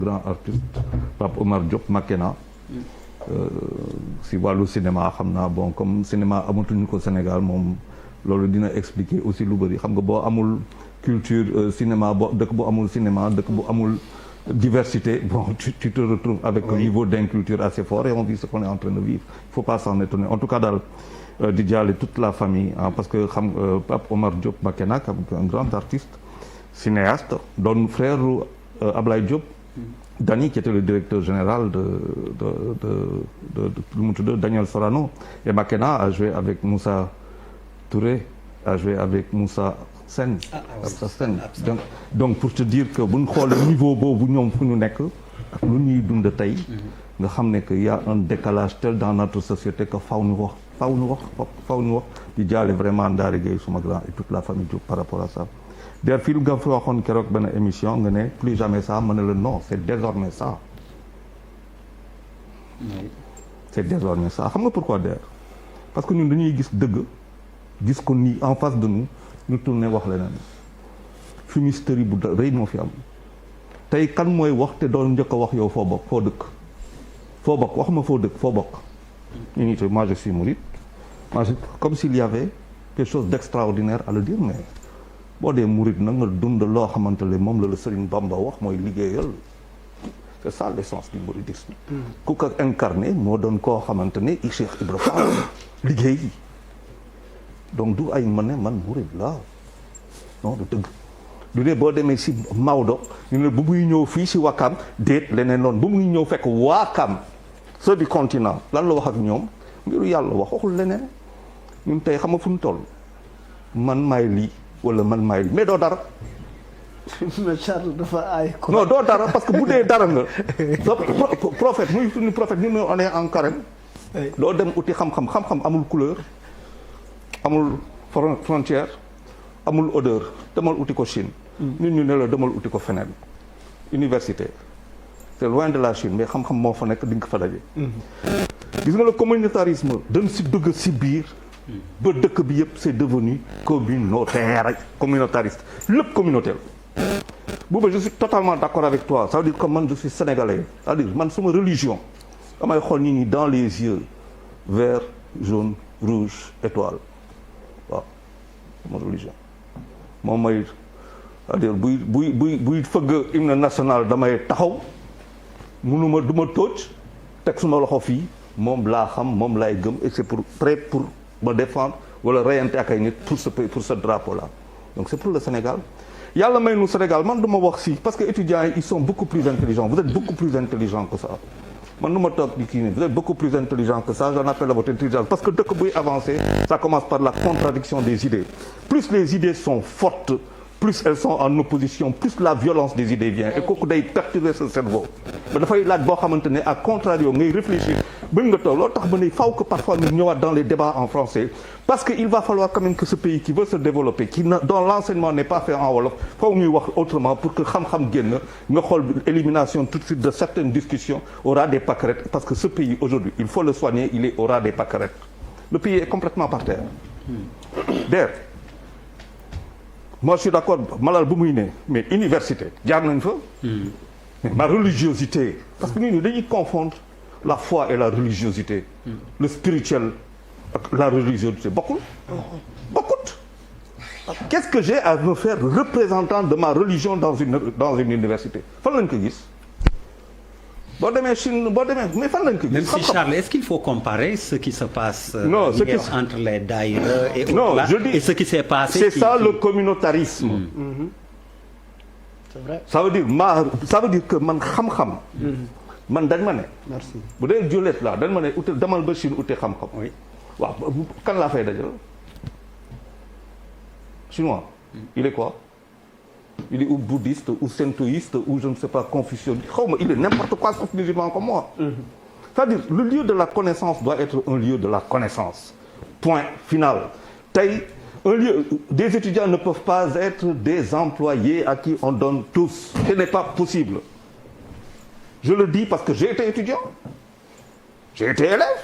grand artiste Pape Omar Diop Makena si wàllu cinéma xam naa bon comme cinéma amatuñu ko Sénégal moom loolu dina expliquer aussi lu bëri xam nga boo amul culture cinéma boo dëkk bu amul cinéma dëkk bu amul diversité bon tu te retrouves avec un niveau d'inculture assez fort et on vit ce qu'on est en train de vivre il faut pas s'en étonner en tout cas daal di jaale toute la famille parce que xam Pape Omar Diop Makena un grand artiste cinéaste doon frère Ablaye Diop Dany qui était le directeur général de Daniel Sorano et Makena a joué avec Moussa Touré a joué avec Moussa Sène donc pour te dire que bu ñu xoolee niveau boobu ñoom fu ñu nekk ak lu ñuy dund tey nga xam ne que y a un décalage tel dans notre société que faw ñu wax di jaale vraiment Ndari Gueye suma grand et toute la famille Diop par rapport à ça der fii nga fi waxoon keroog benn émission nga ne plus jamais ça ma ne la non c'est désormais ça c'est désormais ça xam nga pourquoi der parce que ñun dañuy gis dëgg gis ko nii en face de nous ñu tourné wax leneen fumisterie bu rëy moo fi am tey kan mooy wax te doon njëkk a wax yow foo bokk foo dëkk foo bokk waxuma foo dëkk foo bokk ñu ngi moi je suis mouride comme s'il y avait quelque chose d'extraordinaire à le dire mais boo dee murid na nga dund loo xamante ne moom la Serigne Bamba wax mooy liggéeyal c'est ça l'essence du mouridisme ku ko incarné moo doon koo xamante ne i Cheikh Ibra Fall liggéey donc du ay man ne man murid la non du dëgg du dee boo demee si Maodo ñu ne bu muy ñëw fii si Wakam déet leneen noonu bu muy ñëw fekk Wakam ceux du continent lan la wax ak ñoom mbiru yàlla waxul leneen ñun tey xam nga fu ñu toll man maay lii wala man maay lii mais doo dara. mais Charles dafa aay ko. non doo dara parce que bu dee dara nga. prophète muy suñu prophète ñu ne on est en carême. doo dem uti xam-xam amul couleur amul frontière amul odeur demal uti ko Chine. ñun ñu ne la demal uti ko feneen. université c'est loin de la Chine mais xam-xam moo fa nekk di nga fa daje. gis nga le communautarisme dañ si dugg si biir. ba dëkk bi yëpp c'est devenu communautariste lépp communautaire booba je suis totalement d'accord avec toi ça veut dire que man je suis sénégalais c'est-à-dire man suma religion damay xool nit ñi dans les yeux vert jaune rouge étoile waaw sama religion moom may c'est-à-dire buy fëgg hymne national damay taxaw munuma du ma tóoj teg suma loxo fii moom laa xam moom laay gëm et c'est prêt pour me défendre wala reyante ak ay nit pour ce drapeau là donc c'est pour le Sénégal yàlla may nu Sénégal man du ma wax si parce que étudiants yi ils sont beaucoup plus intelligents vous êtes beaucoup plus intelligents que ça man nu ma toog di kii nii vous êtes beaucoup plus intelligents que ça j'en appelle à votre intelligence parce que dëkk buy avancer ça commence par la contradiction des idées plus les idées sont fortes plus elles sont en opposition plus la violence des idées vient et kooku day perturber ce cerveau ba dafay laaj boo xamante ne à contrario ngay réfléchir bëgg nga toog loolu tax ba ne faw que parfois ñu ñëwaat dans les débats en français parce que il va falloir quand même que ce pays qui veut se développer dont l'enseignement n'est pas fait en wolof faw ñuy wax autrement pour que xam-xam génn nga xool élimination tout de suite de certaines discussions au ras des pâquerettes parce que ce pays aujourd'hui il faut le soigner il est au ras des pâquerettes le pays est complètement par terre d'ailleurs moi je suis d'accord malal bu muy ne mais université jaar nañ fa mais ma religiosité parce que ñun dañuy confondre la foi et la religiosité le spirituel ak la religiosité bokkul qu'est-ce que j'ai à me faire représentant de ma religion dans une université fan lañ ko gis boo demee Chine boo demee mais fan lañ ko gis même si Charles est-ce qu'il faut comparer ce qui se passe entre les daïra et non je dis et ce qui s'est passé c'est ça le communautarisme c'est vrai ça veut dire que man xam-xam man dañ ma ne merci bu dee jullit la dañ ma ne uti demal ba Chine uti xam-xam oui waaw kan laa fay dajal chinois il est quoi il est ou bouddhiste ou shintoïste ou je ne sais pas confucianiste xaw ma il est n'importe quoi sauf musulman comme moi c'est-à-dire le lieu de la connaissance doit être un lieu de la connaissance point final tey un lieu des étudiants ne peuvent pas être des employés à qui on donne tous ce n'est pas possible je le dis parce que j'ai été étudiant j'ai été élève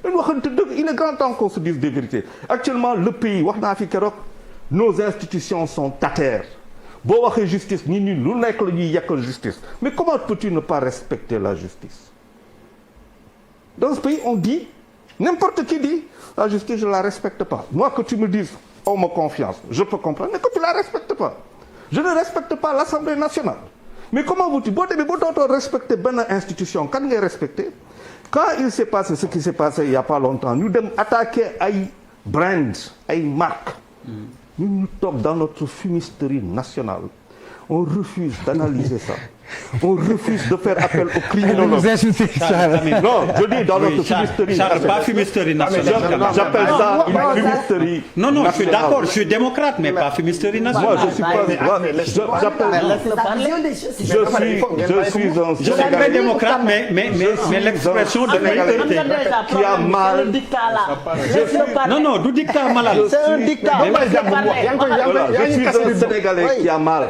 dañ waxante dëgg il est grand temps qu'on se dise des vérités actuellement le pays wax naa fi keroog nos institutions sont à terre boo waxee justice nit ñi lu nekk la ñuy yàqal justice mais comment peux-tu ne pas respecter la justice? Dans ce pays on dit n'importe qui dit la justice je la respecte pas. Moi que tu me dises oh ma confiance je peux comprendre mais que tu la respectes pas. Je ne respecte pas l'Assemblée nationale. Mais comment vous boo demee boo dootoo respecter benn institution kan ngay respecter? Quand il s'est passé ce qui s'est passé il y a pas longtemps ñu dem attaquer ay brand ay marques. Ñun ñu toog dans notre fumisterie nationale on refuse d'analyser ça. On refuse de faire appel aux criminologues. Vous insultez Charles. Non, je dis dans notre fumisterie Charles, nationale. pas fumisterie nationale. J'appelle ça une fumisterie. Non, non, je suis d'accord, je suis démocrate, mais pas fumisterie nationale. Moi, je suis pas. Je suis un Je suis très démocrate, mais l'expression de l'autorité qui a mal. Non, non, du dictat malade. C'est un dictat. Je suis un Sénégalais qui a mal.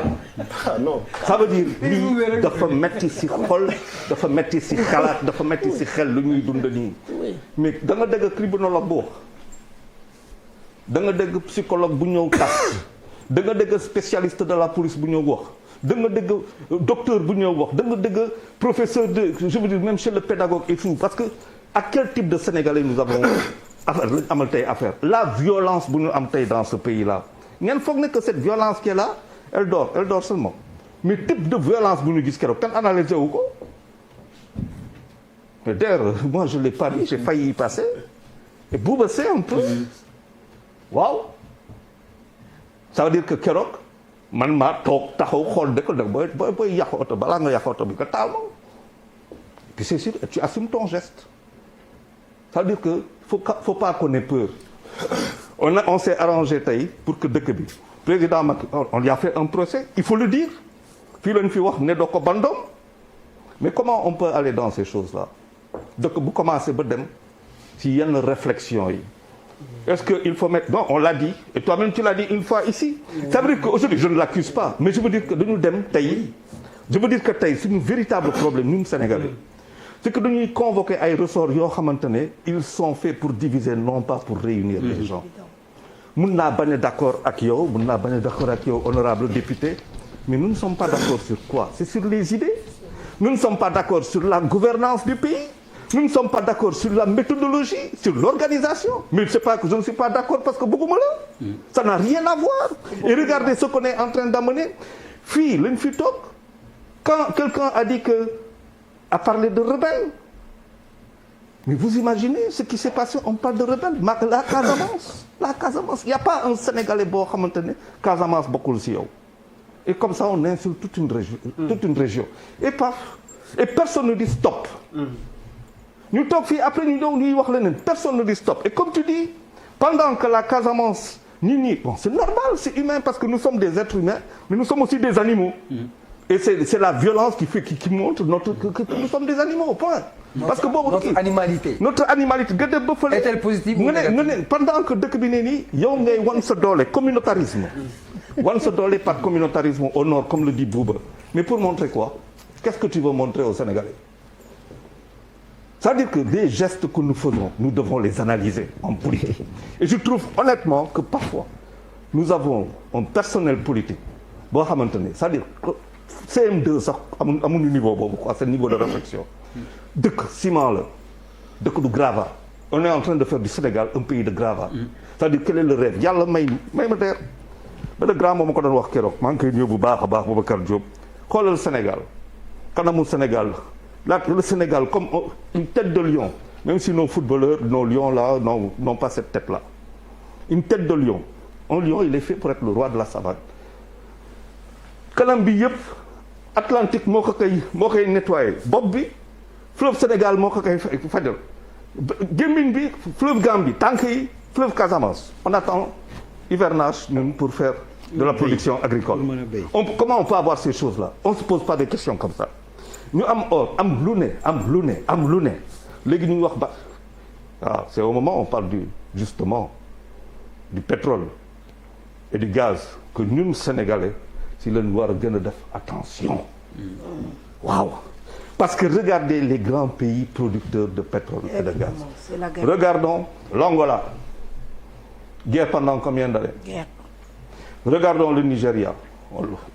Ça veut dire lii dafa metti ci xol dafa metti ci xalaat dafa metti ci xel lu ñuy dund nii mais da nga dégg criminologue bu wax da nga dégg psychologue bu ñëw tas da nga dégg spécialiste de la police bu ñëw wax da nga dégg docteur bu ñëw wax da nga dégg professeur de je veux dire même chez le pédagogue et tout parce que à quel type de Sénégalais nous avons affaire lañ amal tey affaire la violence bu ñu am tey dans ce pays là ngeen foog ne que cette violence qui est là elle dort seulement mais type de violence bu ñu gis keroog kan analysé wu ko mais d'ailleurs moi je l'ai pas dit j'ai failli y passer et Bouba c'est un peu waaw ça veut dire que keroog man maa toog taxaw xool dëkk booy yàq oto balaa nga yàq oto bi nga taal ma puis c'est sûr tu assumes ton geste ça veut dire que faut pas qu'on ait peur on s'est arrangé tey pour que dëkk bi président Macky on lui a fait un procès il faut le dire fii lañ fi wax ne doo ko bandoom mais comment on peut aller dans ces choses-là dëkk bu commencé ba dem ci yenn réflexion yi est-ce que il faut mettre non on l'a dit et toi-même tu l'as dit une fois ici ça veut dire que aujourd'hui je ne l'accuse pas mais je veux dire que dañu dem tey je veux dire que tey c'est un véritable problème ñun Sénégalais c'est que dañuy convoquer ay ressorts yoo xamante ne ils sont faits pour diviser non pas pour réunir les gens mun naa bañ a d'accord ak yow mun naa bañ a d'accord ak yow honorable député mais nous ne sommes pas d'accord sur quoi? C'est sur les idées. Nous ne sommes pas d'accord sur la gouvernance du pays. Nous ne sommes pas d'accord sur la méthodologie, sur l'organisation. Mais c'est pas que je ne suis pas d'accord parce que beaucoup là. Ça n'a rien à voir. Et regardez ce qu'on est en train d'amener. Fille, l'une fille toc. Quand quelqu'un a dit que a parlé de rebelles. Mais vous imaginez ce qui s'est passé? On parle de rebelles. La Casamance. La Casamance. Il n'y a pas un Sénégalais bon à maintenir. Casamance beaucoup si yow. Et comme ça, on insulte toute une région. Et paf, et personne ne dit stop. Nous toog fii après ñu ñëw ñuy wax leneen personne ne dit stop. Et comme tu dis, pendant que la Casamance bon, c'est normal, c'est humain parce que nous sommes des êtres humains, mais nous sommes aussi des animaux. Et c'est la violence qui montre que nous sommes des animaux, point. Parce que notre animalité gëdd ba fële est-elle positive ou négative? Pendant que dëkk bi ne nii yow ngay wan sa doole communautarisme wan sa doole par communautarisme au nord comme le dit Bouba mais pour montrer quoi? Qu'est-ce que tu veux montrer aux Sénégalais? C'est-à-dire que les gestes que nous faisons nous devons les analyser en politique et je trouve honnêtement que parfois nous avons un personnel politique boo xamante ne c'est-à-dire CM2 sax amuñu niveau boobu quoi c'est niveau de réflexion dëkk ciment la dëkk du gravat on est en train de faire du Sénégal un pays de gravat c'est-à-dire quel est le rêve yàlla may ma deer ba de grand moo ma ko doon wax keroog maa ngi koy ñëw bu baax a baax Boubacar Diop xoolal Sénégal kanamu Sénégal le Sénégal comme une tête de lion même si nos footballeurs nos lions là n'ont pas cette tête là une tête de lion un lion il est fait pour être le roi de la savane kanam bi yëpp Atlantique moo koy nettoyer bopp bi fleuve Sénégal moo ko koy fajal gémmiñ bi fleuve Gambie tànk yi fleuve Casamance on attend hivernage ñun pour faire de la production agricole comment on peut avoir ces choses là on se pose pas des questions comme ça ñu am or am lu ne léegi ñu wax ba c'est au moment où on parle justement du pétrole et du gaz que ñun Sénégalais si lañ war a gën a def attention waaw parce que regardez les grands pays producteurs de pétrole et de gaz regardons l'Angola guerre pendant combien d'années regardons le Nigeria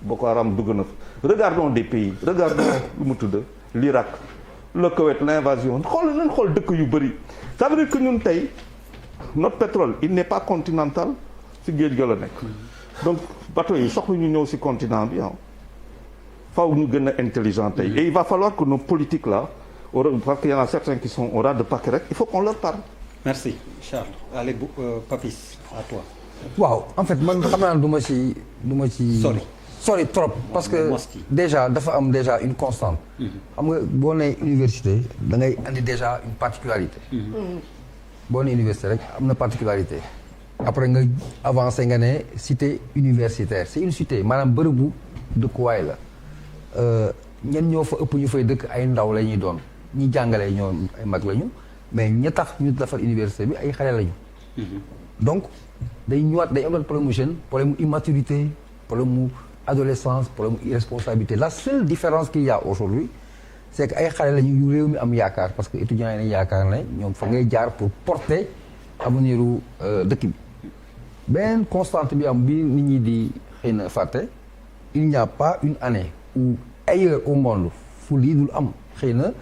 Boko Haram dugg na fa regardons des pays regardons lu mu tudd l'Irak le Koweït l'invasion xool dëkk yu bëri ça veut dire que ñun tey notre pétrole il n'est pas continental ci géej ga la nekk donc bateau yi soxla ñu ñëw ci continent bi faw ñu gën a intelligent tey et il va falloir que nos politiques là parce qu'il y en a certains qui sont au ras de paquet rek il faut qu'on leur parle. Merci Charles. Allez Papis à toi. waaw en fait man xam naa ne du ma ci sori trop parce que déjà dafa am déjà une constante. xam nga boo nee université da ngay andi déjà une particularité. boo nee université rek am na particularité. après nga avancé nga ne cité universitaire c'est une cité maanaam bërëbu dëkkuwaay la ñenn ñoo fa ëpp ñu fay dëkk ay ndaw la ñuy doon ñi jàngale ñoo ay mag lañu mais ña tax ñu defar université bi ay xale lañu. donc day ñëwaat day am problème mu jeune problème mu immaturité problème mu adolescence problème mu irresponsabilité la seule différence qu'il y a aujourd'hui c'est que ay xale lañu yu réew mi am yaakaar parce que étudiants yi nañ yaakaar ne ñoom fa ngay jaar pour porter avenir u dëkk bi beneen constante bi am bi nit ñi di xëy na fàtte il n'y a pas une année où ailleurs au monde fu lii dul am xëy na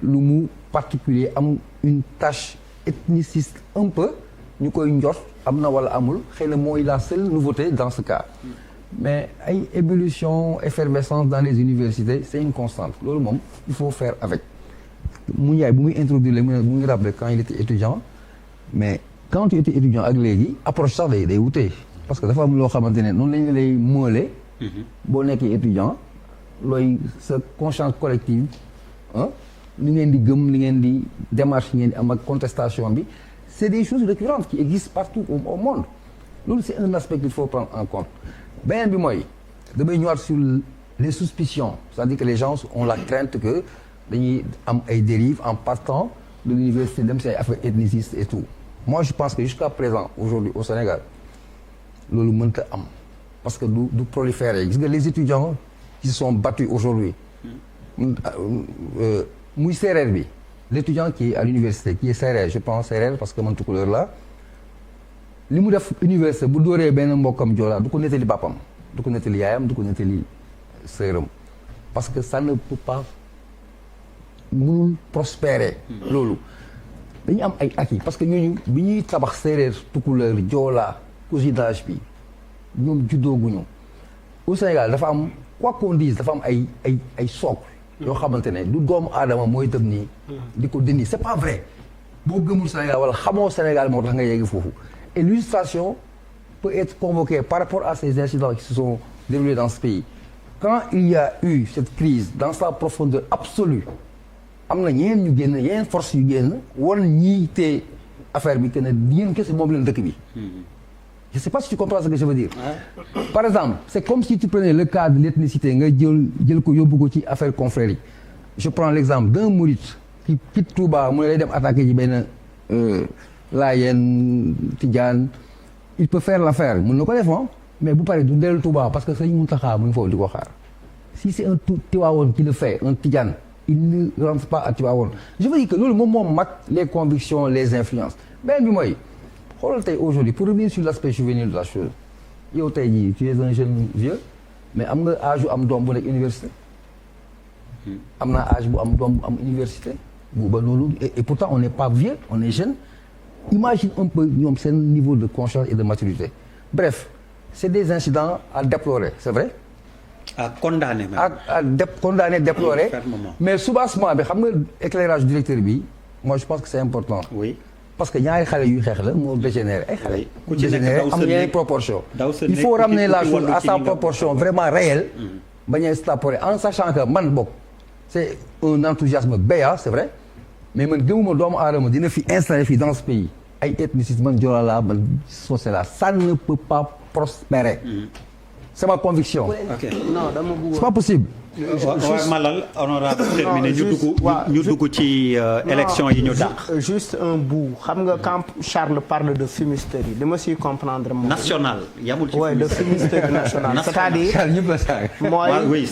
lu mu particulier am une tâche ethniciste un peu ñu koy njort am na wala amul xëy na mooy la seule nouveauté dans ce cas mais ay ébullition effervescence dans les universités c'est une constante loolu moom il faut faire avec mu yaay bu muy introduire la mu ngi rappelé quand il était étudiant mais quand tu étais étudiant ak léegi approche sax day wutee parce que dafa am loo xamante ne noonu lañu lay moolee boo nekkee étudiant looy sa conscience collective li ngeen di gëm li ngeen di démarche ngeen di am ak contestation bi c'est des choses récurrentes qui existent partout au monde loolu c'est un aspect qu'il faut prendre en compte beneen bi mooy damay ñëwaat sur les suspicions c'est-à-dire que les gens ont la crainte que dañuy am ay dérives en partant de l'université dem si ay affaires ethnicistes et tout moi je pense que jusqu'à présent aujourd'hui au Sénégal loolu mënta am parce que du proliférer gis nga les étudiants qui se sont battus aujourd'hui muy séeréer bi l'étudiant qui est à l'université qui est séeréer je pense séeréer parce que man tukulóor la li mu def université bu dóoree benn mbokkam joolaa du ko nettali bàppam du ko nettali yaayam du ko nettali sëram parce que ça ne peut pas mënul prospérer loolu dañu am ay acquis parce que ñooñu bi ñuy tabax séeréer tukulóor joolaa cousinage bi ñoom juddooguñu au Sénégal dafa am quoi qu'on dise dafa am ay socle yoo xamante ne du doomu aadama mooy tëb nii di ko dindi c'est pas vrai boo gëmul Sénégal wala xamoo Sénégal moo tax nga yegg foofu et l'illustration peut être convoquée par rapport à ces incidents qui se sont déroulés dans ce pays quand il y a eu cette crise dans sa profondeur absolue am na ñeen ñu génn yeneen force yu génn wan ñii te affaire bi que ne yéen kese moom leen dëkk bi je sais pas si tu comprends ce que je veux dire par exemple c'est comme si tu prenais le cas de l'ethnicité nga jël ko yóbbu ko ci affaire confrérie je prends l'exemple d'un mouride qui quitte Touba mu ne lay dem attaquer ci benn Laayeen Tijaan il peut faire l'affaire mën na ko def mais bu paree du dellu Touba parce que Sëñ Mountakha mu ngi foofu di ko xaar si c'est un Tivaouane qui le fait un Tijaan il ne rentre pas à Tivaouane je veux dire que loolu moom moo mag les convictions les influences beneen bi mooy xoolal tey aujourd'hui pour revenir sur l'aspect juvénile de la chose yow tey jii tu es un jeune vieux mais am nga âge bu am doom bu nekk université am naa âge bu am doom bu am université bu ba loolu et pourtant on n'est pas vieux on est jeune imagine un peu ñoom seen niveau de conscience et de maturité bref c'est des incidents à déplorer c'est vrai à condamner même condamner déplorer mais soubassement bi xam nga éclairage directeur bi moi je pense que c'est important oui parce que ñaari xale yuy xeex la moo dégénéré ay xale ku dégénéré am yeneen proportion il faut ramener la chose à sa proportion vraiment réelle bañ a extrapoler en sachant que man bokk c'est un enthousiasme béat c'est vrai mais man gëmuma doomu aadama dina fi installé fii dans ce pays ay ethnicisme man Joola la man Socé la ça ne peut pas prospérer c'est ma conviction non dama bëgg c'est pas possible Malal honorable terminé ñu dugg ci élection yi ñu dàq juste un bout xam nga quand Charles parle de fumisterie dama siy comprendre national yamul ci de fumisterie nationale c'est-à-dire ñëpp la mooy